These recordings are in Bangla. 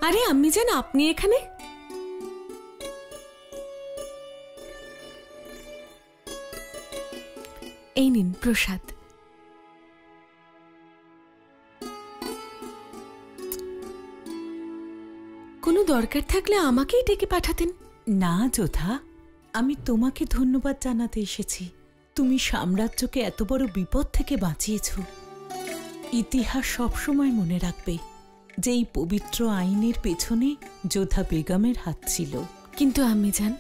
আরে আম্মি জান, আপনি এখানে? এই নিন প্রসাদ। কোনো দরকার থাকলে আমাকেই ডেকে পাঠাতেন। না যোধা, আমি তোমাকে ধন্যবাদ জানাতে এসেছি। তুমি সাম্রাজ্যকে এত বড় বিপদ থেকে বাঁচিয়েছ। ইতিহাস সবসময় মনে রাখবে যে এই পবিত্র আইনের পেছনে যোধা বেগমের হাত ছিল। কিন্তু আম্মি জান,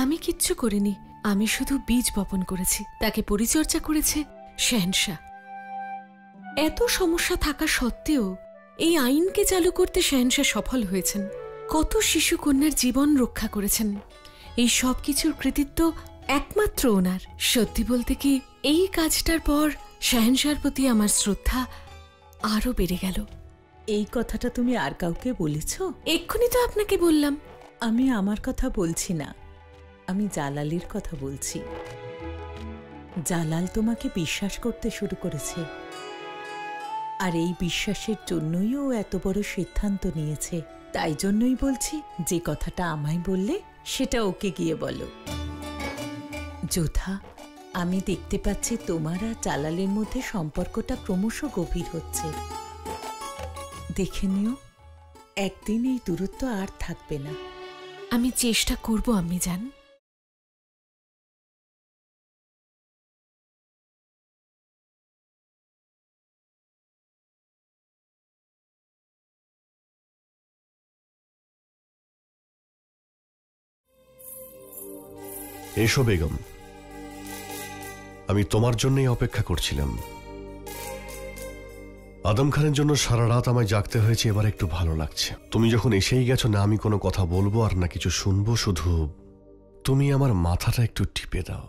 আমি কিচ্ছু করিনি। আমি শুধু বীজ বপন করেছি, তাকে পরিচর্যা করেছে শেহনশাহ। এত সমস্যা থাকা সত্ত্বেও এই আইনকে চালু করতে শেহনশাহ সফল হয়েছেন। কত শিশু কন্যার জীবন রক্ষা করেছেন। এই সব কিছুর কৃতিত্ব একমাত্র ওনার। সত্যি বলতে কি, এই কাজটার পর শেহনশাহর প্রতি আমার শ্রদ্ধা আরো বেড়ে গেল। এই কথাটা তুমি আর কাউকে বলেছ? এক্ষুনি তো আপনাকে বললাম। আমি আমার কথা বলছি না, আমি জালালের কথা বলছি। জালাল তোমাকে বিশ্বাস করতে শুরু করেছে, আর এই বিশ্বাসের জন্যই ও এত বড় সিদ্ধান্ত নিয়েছে। তাই জন্যই বলছি, যে কথাটা আমায় বললে সেটা ওকে গিয়ে বলো। যোধা, আমি দেখতে পাচ্ছি তোমার আর জালালের মধ্যে সম্পর্কটা ক্রমশ গভীর হচ্ছে। দেখে নিও, একদিন এই দূরত্ব আর থাকবে না। আমি চেষ্টা করব আম্মি জান। এসো বেগম, আমি তোমার জন্যই অপেক্ষা করছিলাম। আদম খানের জন্য সারা রাত আমায় জাগতে হয়েছে, এবার একটু ভালো লাগছে। তুমি যখন এসেই গেছো, না আমি কোনো কথা বলবো আর না কিছু শুনবো, শুধু তুমি আমার মাথাটা একটু টিপে দাও।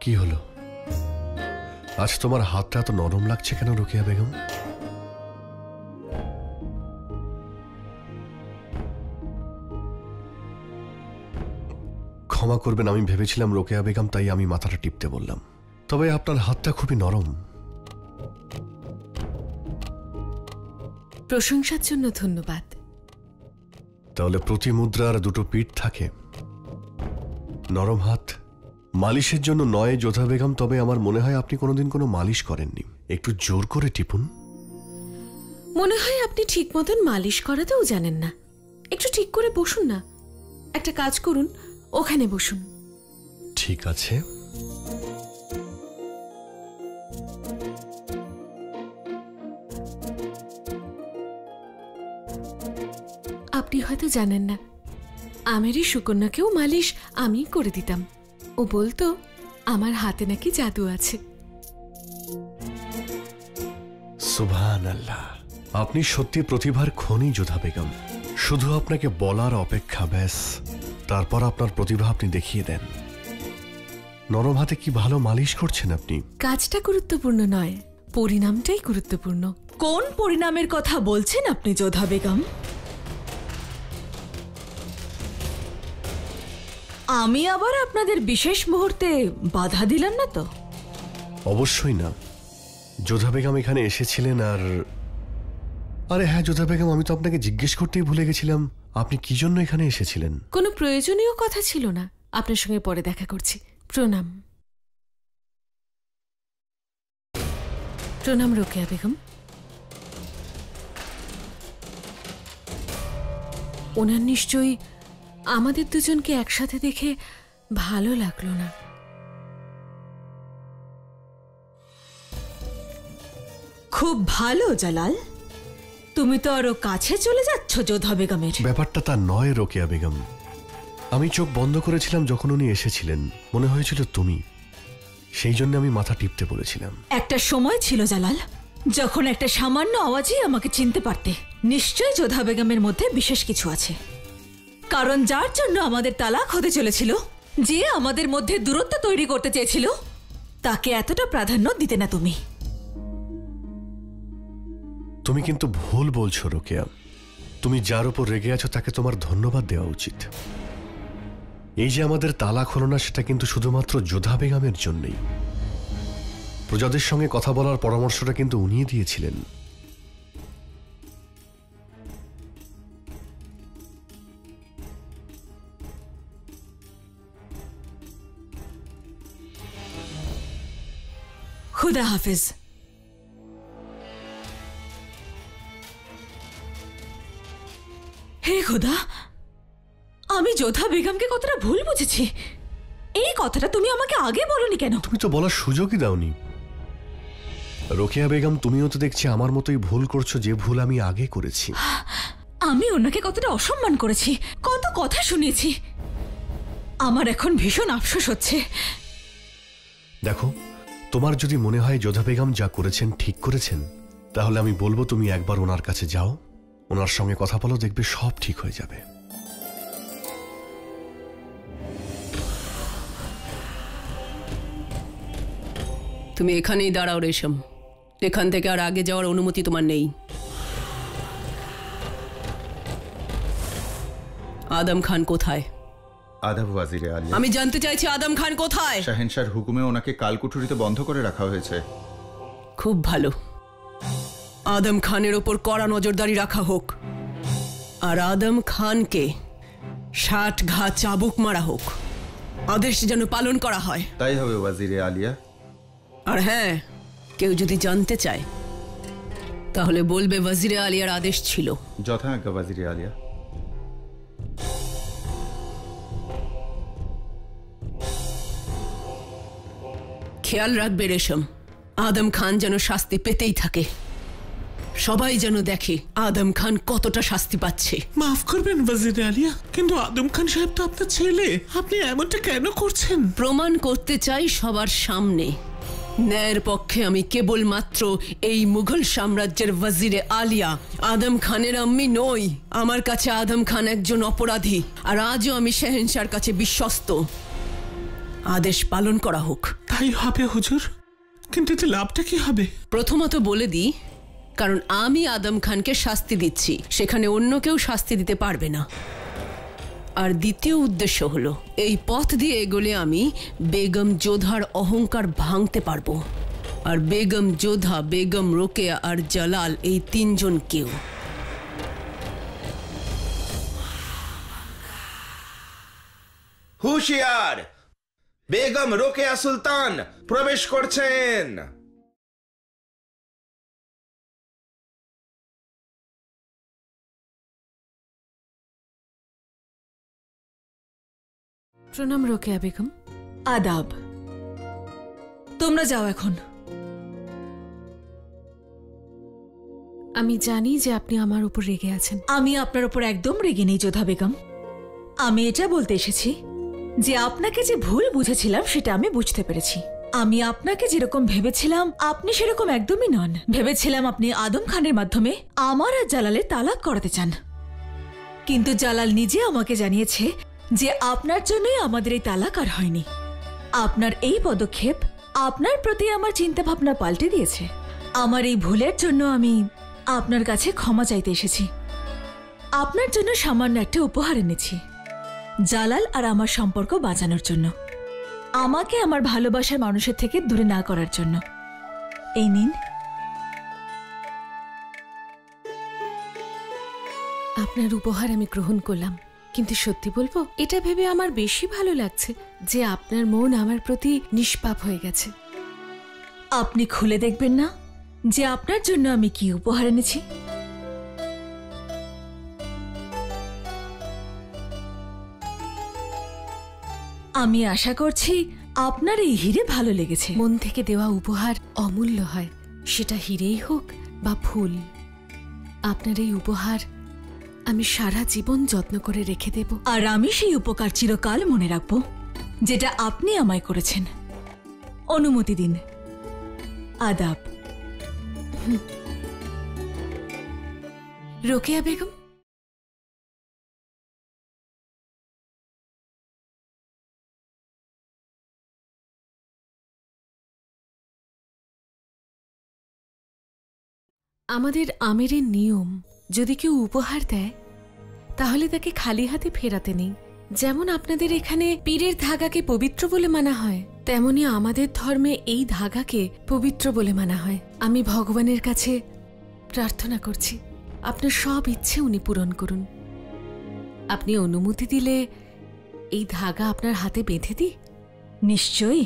কি হলো? আজ তোমার হাতটা এত নরম লাগছে কেন রোকেয়া বেগম? ক্ষমা করবেন, আমি ভেবেছিলাম রোকেয়া বেগম, তাই আমি মাথাটা টিপতে বললাম। তবে আপনার হাতটা খুবই নরম। প্রশংসার জন্য ধন্যবাদ। তাহলে প্রতি মুদ্রার দুটো পিঠ থাকে। নরম হাত মালিশের জন্য নয় যোধা বেগম, তবে আমার মনে হয় আপনি কোনোদিন কোনো মালিশ করেননি। একটু জোর করে টিপুন। মনে হয় আপনি ঠিক মতন মালিশ করাতেও জানেন না। একটু ঠিক করে বসুন না। একটা কাজ করুন, ওখানে বসুন। ঠিক আছে। আপনি হয়তো জানেন না, আমেরই সুকন্যাকেও মালিশ আমি করে দিতাম। ও বলতো আমার হাতে নাকি জাদু আছে। সুবহানাল্লাহ, আপনি সত্যি প্রতিভার খনি যোধা বেগম। শুধু আপনাকে বলার অপেক্ষা, ব্যাস। তারপর আপনার প্রতিভা আপনি দেখিয়ে দেন। নরম হাতে কি ভালো মালিশ করছেন আপনি। কাজটা গুরুত্বপূর্ণ নয়, পরিণামটাই গুরুত্বপূর্ণ। কোন পরিণামের কথা বলছেন আপনি যোধা বেগম? আমি আবার আপনাদের বিশেষ মুহূর্তে বাধা দিলাম না তো? অবশ্যই না। যোধা বেগম এখানে এসেছিলেন আর আরে হ্যাঁ যোধা বেগম, আমি তো আপনাকে জিজ্ঞেস করতেই ভুলে গেছিলাম, আপনি কি জন্য এখানে এসেছিলেন? কোনো প্রয়োজনীয় কথা ছিল না। আপনার সঙ্গে পরে দেখা করছি। প্রণাম। প্রণাম রোকেয়া বেগম। ওনার নিশ্চয়ই আমাদের দুজনকে একসাথে দেখে ভালো লাগলো না। খুব ভালো জালাল, তুমি তো আরো কাছে চলে যাচ্ছ যোধা বেগমের। ব্যাপারটা তা নয় রোকেয়া বেগম। আমি চোখ বন্ধ করেছিলাম যখন উনি এসেছিলেন, মনে হয়েছিল তুমি, সেই জন্য আমি মাথা টিপতে বলেছিলাম। একটা সময় ছিল জালাল, যখন একটা সামান্য আওয়াজই আমাকে চিনতে পারতে। নিশ্চয়ই যোধা বেগমের মধ্যে বিশেষ কিছু আছে, কারণ যার জন্য আমাদের তালাক হতে চলেছিল যে আমাদের মধ্যে দূরত্ব তৈরি করতে চেয়েছিল তাকে এতটা প্রাধান্য দিতে না তুমি। তুমি কিন্তু ভুল বলছো রোকেয়া। তুমি যার উপর রেগে আছো তাকে তোমার ধন্যবাদ দেওয়া উচিত। এই যে আমাদের তালাক হলো না, সেটা কিন্তু শুধুমাত্র যোধা বেগমের জন্যই। প্রজাদের সঙ্গে কথা বলার পরামর্শটা কিন্তু উনিই দিয়েছিলেন। খুদা হাফিজ। হে খুদা, আমি যোধা বেগমকে কতটা ভুল বুঝেছি। এই কথাটা তুমি আমাকে আগে বলনি কেন? তুমি তো বলার সুযোগই দাওনি। রোকেয়া বেগম, তুমিও তো দেখছি আমার মতোই ভুল করছো, যে ভুল আমি আগে করেছি। আমি ওনাকে কতটা অসম্মান করেছি, কত কথা শুনিয়েছি। আমার এখন ভীষণ আফসোস হচ্ছে। দেখো, তোমার যদি মনে হয় যোধা বেগম যা করেছেন ঠিক করেছেন, তাহলে আমি বলবো তুমি একবার ওনার কাছে যাও, ওনার সঙ্গে কথা বলো, দেখবে সব ঠিক হয়ে যাবে। তুমি এখানেই দাঁড়াও রেশম। এখান থেকে আর আগে যাওয়ার অনুমতি তোমার নেই। আদম খান কোথায়? আদাব ওয়াজিরে আলিয়া। আমি জানতে চাইছি আদম খান কোথায়? শাহেনশাহর হুকুমে ওনাকে কালকুঠুরিতে বন্ধ করে রাখা হয়েছে। খুব ভালো। আদম খানের ওপর কড়া নজরদারি রাখা হোক, আর আদম খানকে 60 ঘা চাবুক মারা হোক। আদেশ যেন পালন করা হয়। তাই হবে ওয়াজিরে আলিয়া। আর হ্যাঁ, কেউ যদি জানতে চায় তাহলে বলবে ওয়াজিরে আলিয়ার আদেশ ছিল। যথা আজ্ঞা ওয়াজিরে আলিয়া। খেয়াল রাখবে রেশম, আদম খান যেন শাস্তি পেতেই থাকে। সবাই যেন দেখে আদম খান কতটা শাস্তি পাচ্ছে। মাফ করবেন ওয়াজির আলিয়া, কিন্তু আদম খান সাহেব তো আপনার ছেলে। আপনি এমনটা কেন করছেন? প্রমাণ করতে চাই সবার সামনে। ন্যায়ের পক্ষে আমি কেবলমাত্র এই মুঘল সাম্রাজ্যের ওয়াজিরে আলিয়া, আদম খানের আম্মি নই। আমার কাছে আদম খান একজন অপরাধী, আর আজও আমি শেহেনশাহর কাছে বিশ্বস্ত। আদেশ পালন করা হোক। তাই হবে হুজুর, কিন্তু এতে লাভটা কি হবে? প্রথমত বলে দিই, কারণ আমি আদম খানকে শাস্তি দিচ্ছি, সেখানে অন্য কেউ শাস্তি দিতে পারবে না। আর দ্বিতীয় উদ্দেশ্য হলো, এই পথ দিয়ে এগোলে আমি বেগম যোধার অহংকার ভাঙতে পারবো। আর বেগম যোধা, বেগম রোকেয়া আর জালাল, এই তিনজন কেউ। হুঁশিয়ার! বেগম রোকেয়া সুলতান প্রবেশ করছেন। প্রণাম রোকেয়া বেগম। আদাব। তোমরা যাও এখন। আমি জানি যে আপনি আমার উপর রেগে আছেন। আমি আপনার উপর একদম রেগে নেই যোধা বেগম। আমি এটা বলতে এসেছি যে আপনাকে যে ভুল বুঝেছিলাম সেটা আমি বুঝতে পেরেছি। আমি আপনাকে যেরকম ভেবেছিলাম আপনি সেরকম একদমই নন। ভেবেছিলাম আপনি আদম খানের মাধ্যমে আমার আর জালালের তালাক করাতে চান, কিন্তু জালাল নিজে আমাকে জানিয়েছে যে আপনার জন্যই আমাদের এই তালাক আর হয়নি। আপনার এই পদক্ষেপ আপনার প্রতি আমার চিন্তা ভাবনা পাল্টে দিয়েছে। আমার এই ভুলের জন্য আমি আপনার কাছে ক্ষমা চাইতে এসেছি। আপনার জন্য সামান্য একটা উপহার এনেছি, জালাল আর আমার সম্পর্ক বাঁচানোর জন্য, আমাকে আমার ভালোবাসার মানুষের থেকে দূরে না করার জন্য। এই নিন। আপনার উপহার আমি গ্রহণ করলাম, কিন্তু সত্যি বলবো, এটা ভেবে আমার বেশি ভালো লাগছে যে আপনার মন আমার প্রতি নিষ্পাপ হয়ে গেছে। আপনি খুলে দেখবেন না যে আপনার জন্য আমি কি উপহার এনেছি? আমি আশা করছি আপনার এই হিরে ভালো লেগেছে। মন থেকে দেওয়া উপহার অমূল্য হয়, সেটা হিরেই হোক বা ফুল। আপনার এই উপহার আমি সারা জীবন যত্ন করে রেখে দেব। আর আমি সেই উপকার চিরকাল মনে রাখব যেটা আপনি আমায় করেছেন। অনুমতি দিন। আদাব। রোকেয়া বেগম, আমাদের আমেরের নিয়ম, যদি কেউ উপহার দেয় তাহলে তাকে খালি হাতে ফেরাতে নেই। যেমন আপনাদের এখানে পীরের ধাগাকে পবিত্র বলে মানা হয়, তেমনি আমাদের ধর্মে এই ধাগাকে পবিত্র বলে মানা হয়। আমি ভগবানের কাছে প্রার্থনা করছি আপনার সব ইচ্ছে উনি পূরণ করুন। আপনি অনুমতি দিলে এই ধাগা আপনার হাতে বেঁধে দিই? নিশ্চয়ই।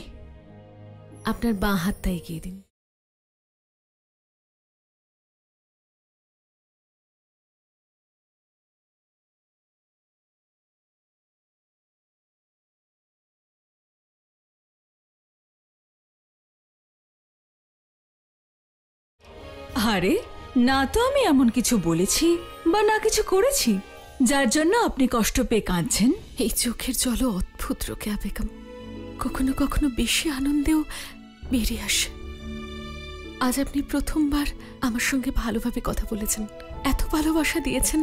আপনার বাঁ হাতটা এগিয়ে দিন। আরে না, তো আমি এমন কিছু বলেছি বা না কিছু করেছি যার জন্য আপনি কষ্ট পেয়ে কাঁদছেন। এই চোখের জলও অদ্ভুত রোকেয়া বেগম, কখনো কখনো বেশি আনন্দেও বেরিয়ে আসে। আজ আপনি প্রথমবার আমার সঙ্গে ভালোভাবে কথা বলেছেন, এত ভালোবাসা দিয়েছেন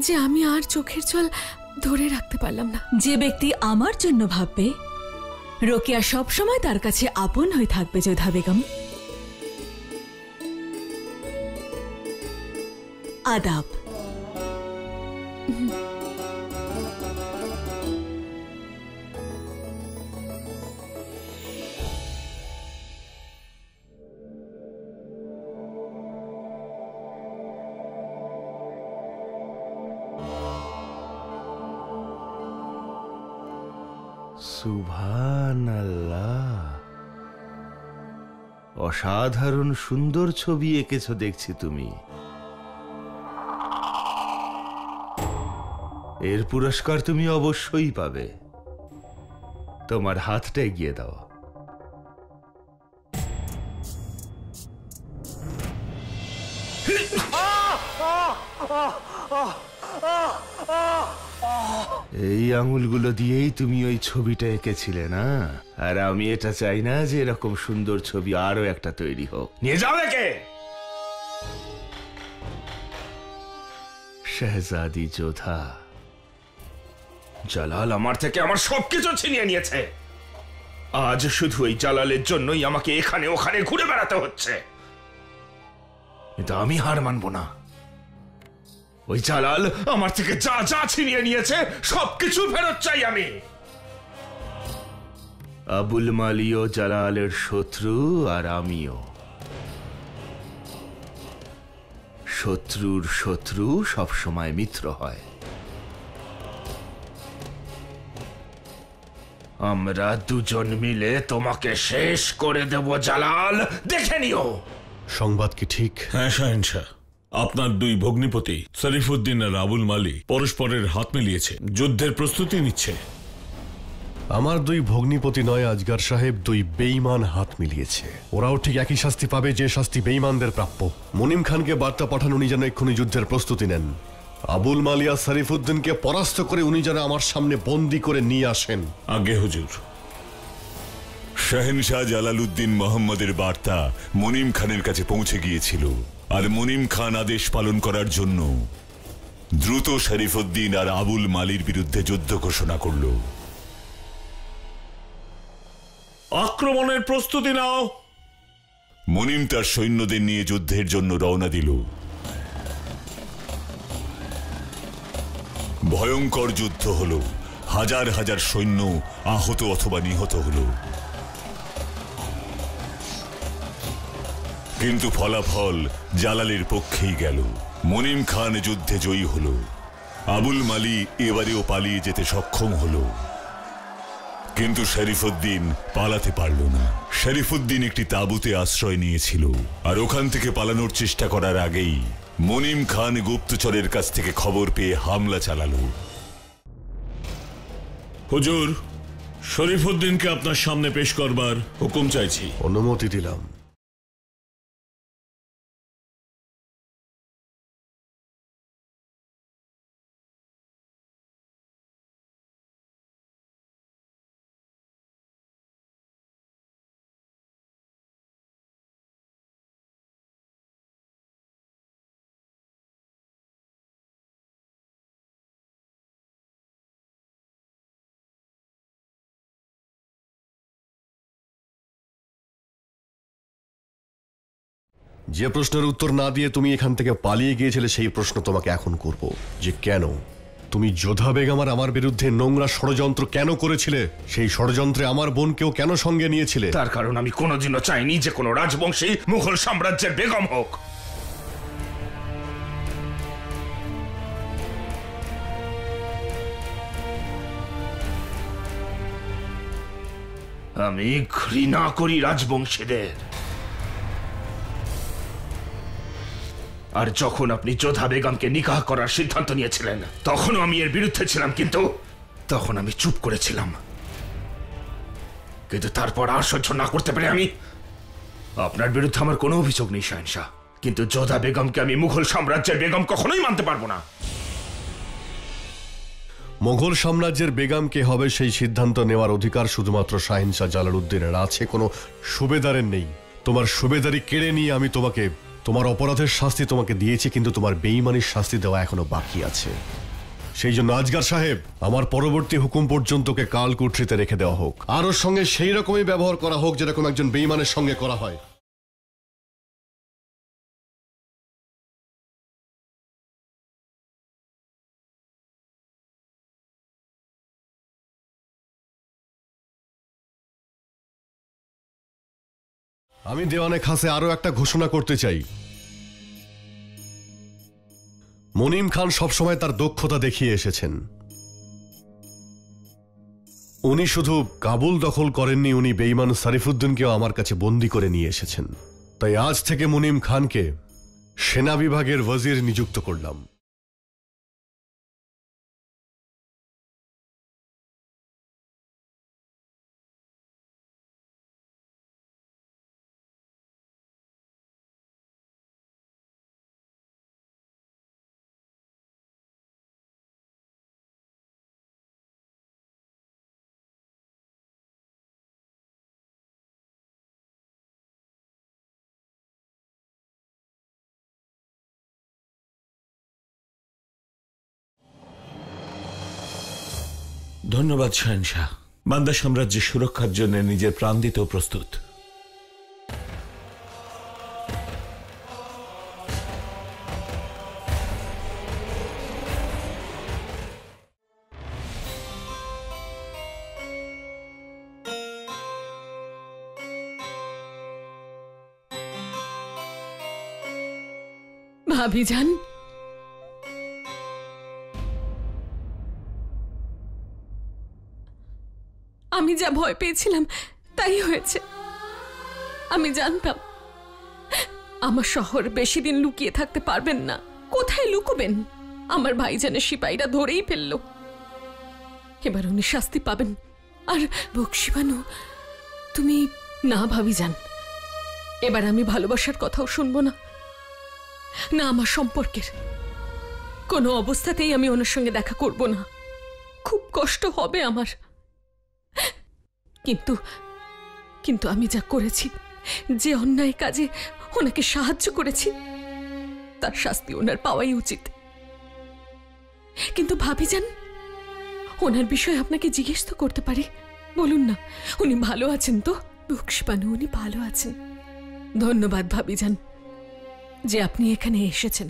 যে আমি আর চোখের জল ধরে রাখতে পারলাম না। যে ব্যক্তি আমার জন্য ভাববে, রোকেয়া সবসময় তার কাছে আপন হয়ে থাকবে যোধা বেগম। আদাব। সুবহানাল্লাহ, অসাধারণ সুন্দর ছবি এঁকেছো দেখছি তুমি। এর পুরস্কার তুমি অবশ্যই পাবে। তোমার হাতটা এগিয়ে দাও। এই আঙুলগুলো দিয়েই তুমি ওই ছবিটা এঁকেছিলে না? আর আমি এটা চাই না যে এরকম সুন্দর ছবি আরো একটা তৈরি হোক। নিয়ে যাও একে। শেহজাদি যোধা, জালাল আমার থেকে আমার সবকিছু ছিনিয়ে নিয়েছে। আজ শুধু এই জালালের জন্যই আমাকে এখানে ওখানে ঘুরে বেড়াতে হচ্ছে। কিন্তু আমি হার মানব না। ওই জালাল আমার থেকে যা যা ছিনিয়ে নিয়েছে সবকিছু ফেরত চাই আমি। আবুল মালিও জালালের শত্রু, আর আমিও। শত্রুর শত্রু সবসময় মিত্র হয়। আমরা দুজন মিলে তোমাকে শেষ করে দেব জালাল, দেখে নিও। সংবাদ কি ঠিক? হ্যাঁ শাহেনশাহ, আপনার দুই ভগ্নিপতি শরীফুদ্দিন আর আবুল মালি পরস্পরের হাত মিলিয়েছে, যুদ্ধের প্রস্তুতি নিচ্ছে। আমার দুই ভগ্নিপতি নয় আজগার সাহেব, দুই বেঈমান হাত মিলিয়েছে। ওরাও ঠিক একই শাস্তি পাবে যে শাস্তি বেঈমানদের প্রাপ্য। মুনিম খানকে বার্তা পাঠান উনি যেন এক্ষুনি যুদ্ধের প্রস্তুতি নেন। আবুল মালিয়া শরীফুদ্দিনকে পরাস্ত করে উনি যেন আমার সামনে বন্দি করে নিয়ে আসেন। আগে হুজুর। শাহেনশাহ জালালউদ্দিন মোহাম্মদের বার্তা মুনিম খানের কাছে পৌঁছে গিয়েছিল, আর মুনিম খান আদেশ পালন করার জন্য দ্রুত শরীফুদ্দিন আর আবুল মালির বিরুদ্ধে যুদ্ধ ঘোষণা করল। আক্রমণের প্রস্তুতি নাও। মুনিম তার সৈন্যদের নিয়ে যুদ্ধের জন্য রওনা দিল। ভয়ঙ্কর যুদ্ধ হলো, হাজার হাজার সৈন্য আহত অথবা নিহত হলো। কিন্তু ফলাফল জালালের পক্ষেই গেল। মুনিম খান যুদ্ধে জয়ী হল। আবুল মালি এবারেও পালিয়ে যেতে সক্ষম হল, কিন্তু শরীফুদ্দিন পালাতে পারল না। শরীফুদ্দিন একটি তাঁবুতে আশ্রয় নিয়েছিল, আর ওখান থেকে পালানোর চেষ্টা করার আগেই মুনিম খান গুপ্তচরের কাছ থেকে খবর পেয়ে হামলা চালালো। হুজুর, শরীফুদ্দিনকে আপনার সামনে পেশ করবার হুকুম চাইছি। অনুমতি দিলাম। যে প্রশ্নের উত্তর না দিয়ে তুমি এখান থেকে পালিয়ে গিয়েছিলে সেই প্রশ্ন তোমাকে এখন করব, যে কেন তুমি যোধা বেগম আর আমার বিরুদ্ধে নোংরা ষড়যন্ত্র কেন করেছিলে? সেই ষড়যন্ত্রে আমার বোনকেও কেন সঙ্গে নিয়েছিলে? তার কারণ আমি কোনোদিনও চাইনি যে কোনো রাজবংশী মুঘল সাম্রাজ্যের বেগম হোক। আমি ঘৃণা করি রাজবংশীদের। আর যখন আপনি যোধা বেগমকে নিকাহ করার সিদ্ধান্ত নিয়েছিলেন তখনও আমি এর বিরুদ্ধে ছিলাম, কিন্তু তখন আমি চুপ করেছিলাম। কিন্তু তারপর আর সহ্য না করতে পেরে আমি আপনার বিরুদ্ধে আমার কোনো অভিযোগ নেই শাহেনশাহ, কিন্তু যোধা বেগমকে আমি মুঘল সাম্রাজ্যের বেগম কখনোই মানতে পারবো না। মোগল সাম্রাজ্যের বেগম কে হবে সেই সিদ্ধান্ত নেওয়ার অধিকার শুধুমাত্র শাহিনশাহ জালালউদ্দিনের আছে, কোনো সুবেদারের নেই। তোমার সুবেদারি কেড়ে নিয়ে আমি তোমাকে তোমার অপরাধের শাস্তি তোমাকে দিয়েছি, কিন্তু তোমার বেঈমানির শাস্তি দেওয়া এখনো বাকি আছে। সেই জন্য আজগার সাহেব, আমার পরবর্তী হুকুম পর্যন্তকে কালকুঠরিতে রেখে দেওয়া হোক, আর ওর সঙ্গে সেই রকমই ব্যবহার করা হোক যেরকম একজন বেঈমানের সঙ্গে করা হয়। আমি দেওয়ানে খাসে আরো একটা ঘোষণা করতে চাই। মুনিম খান সবসময় তার দক্ষতা দেখিয়ে এসেছেন। উনি শুধু কাবুল দখল করেননি, উনি বেঈমান শরীফুদ্দিনকেও আমার কাছে বন্দী করে নিয়ে এসেছেন। তাই আজ থেকে মুনিম খানকে সেনা বিভাগের ওয়াজির নিযুক্ত করলাম। ধন্যবাদ শাহেনশাহ। বান্দা সাম্রাজ্যের সুরক্ষার জন্য নিজের প্রাণ দিতেও প্রস্তুত। ভাবিজান, আমি যা ভয় পেয়েছিলাম তাই হয়েছে। আমি জানতাম আমার শহর বেশি দিন লুকিয়ে থাকতে পারবেন না। কোথায় লুকোবেন? আমার ভাইজানের সিপাহীরা ধরেই ফেললো। এবার উনি শাস্তি পাবেন। আর বক্সিবানু, তুমি না ভাবিজান, এবার আমি ভালোবাসার কথাও শুনবো না, না আমার সম্পর্কের। কোনো অবস্থাতেই আমি ওনার সঙ্গে দেখা করব না। খুব কষ্ট হবে আমার, কিন্তু কিন্তু আমি যা করেছি, যে অন্যায় কাজে ওনাকে সাহায্য করেছি, তার শাস্তি ওনার পাওয়াই উচিত। কিন্তু ভাবিজান, ওনার বিষয়ে আপনাকে জিজ্ঞেস তো করতে পারি? বলুন না, উনি ভালো আছেন তো? বক্সিবানু, উনি ভালো আছেন। ধন্যবাদ ভাবিজান যে আপনি এখানে এসেছেন,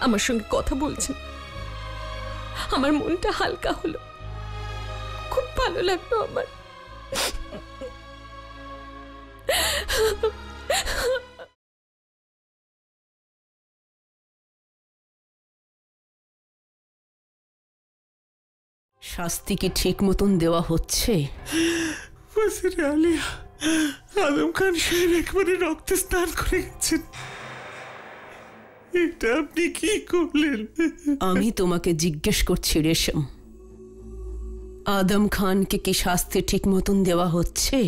আমার সঙ্গে কথা বলছেন। আমার মনটা হালকা হলো, খুব ভালো লাগলো আমার। শাস্তি কি ঠিক মতন দেওয়া হচ্ছে? ওয়াজিরে আলিয়া, আদম খান সাহেব একবারে রক্তে স্নান করে গেছেন। এটা আপনি কি করলেন? আমি তোমাকে জিজ্ঞেস করছি রেশম, আদম খানকে কি শাস্তি ঠিক মতন দেওয়া হচ্ছে?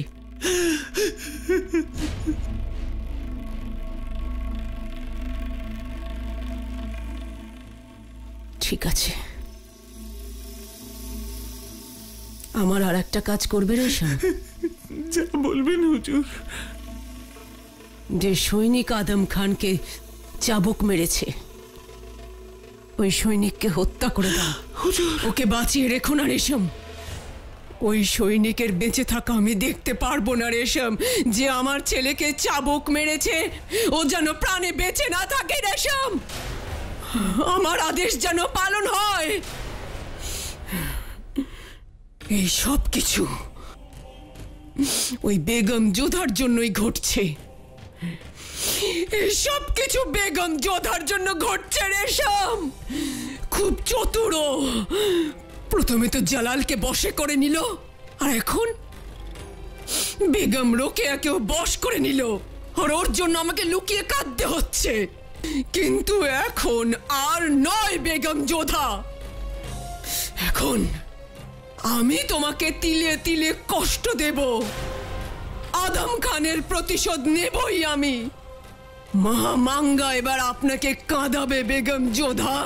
ঠিক আছে, আমার আর একটা কাজ করবে রেশম। যা বলবেন হুজুর। যে সৈনিক আদম খানকে চাবুক মেরেছে, ওই সৈনিককে হত্যা করে দাও। ওকে বাঁচিয়ে রেখো না রেশম। ওই সৈনিকের বেঁচে থাকা আমি দেখতে পারবো না রেশম, যে আমার ছেলেকে চাবুক মেরেছে ও যেন প্রাণে বেঁচে না থাকে রেশম। আমার আদেশ যেন পালন হয়। এই সব কিছু ওই বেগম যোধার জন্যই ঘটছে। এই সব কিছু বেগম যোধার জন্য ঘটছে রেশম। খুব চতুর। প্রথমে তো জালালকে বশে করে নিল, আর এখন বেগম রোকেয়াকেও বশ করে নিল, আর ওর জন্য আমাকে লুকিয়ে কাঁদতে হচ্ছে। কিন্তু এখন আর নয় বেগম যোধা, এখন আমি তোমাকে তিলে তিলে কষ্ট দেব। আদম খানের প্রতিশোধ নেবই আমি। মহামাঙ্গা এবার আপনাকে কাঁদাবে বেগম যোধা।